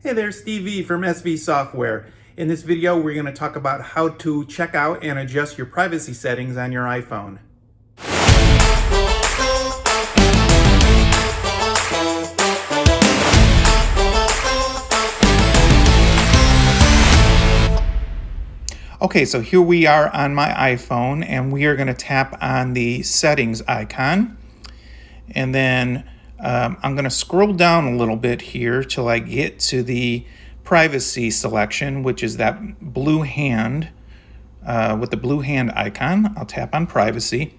Hey there, Steve V from SV Software. In this video, we're going to talk about how to check out and adjust your privacy settings on your iPhone. Okay, so here we are on my iPhone, and we are going to tap on the settings icon. And then I'm going to scroll down a little bit here till I get to the privacy selection, which is that blue hand with the blue hand icon. I'll tap on privacy.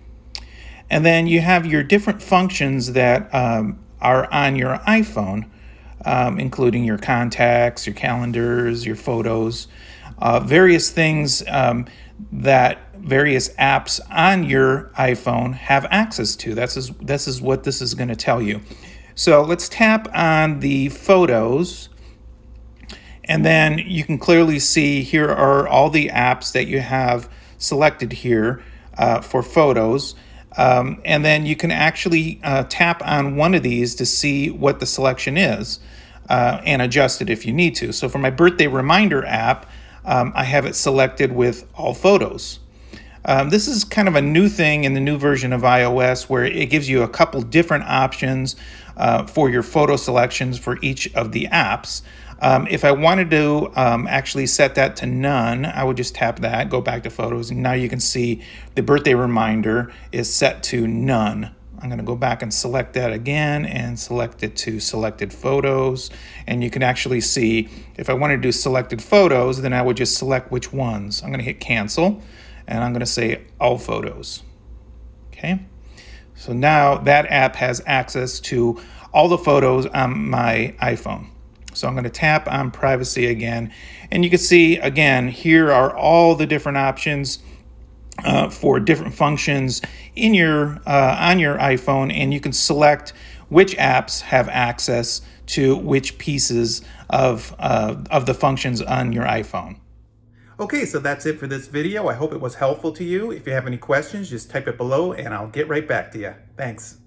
And then you have your different functions that are on your iPhone, including your contacts, your calendars, your photos, various things that various apps on your iPhone have access to. This is what this is going to tell you. So let's tap on the photos, and then you can clearly see here are all the apps that you have selected here for photos. And then you can actually tap on one of these to see what the selection is and adjust it if you need to. So for my birthday reminder app, I have it selected with all photos. This is kind of a new thing in the new version of iOS where it gives you a couple different options for your photo selections for each of the apps. If I wanted to actually set that to none, I would just tap that, go back to photos, and now you can see the birthday reminder is set to none. I'm going to go back and select that again and select it to selected photos. And you can actually see if I want to do selected photos, then I would just select which ones. I'm going to hit cancel and I'm going to say all photos. Okay. So now that app has access to all the photos on my iPhone. So I'm going to tap on privacy again. And you can see again, here are all the different options for different functions in your on your iPhone, and you can select which apps have access to which pieces of the functions on your iPhone. Okay, so that's it for this video. I hope it was helpful to you. If you have any questions, just type it below and I'll get right back to you. Thanks.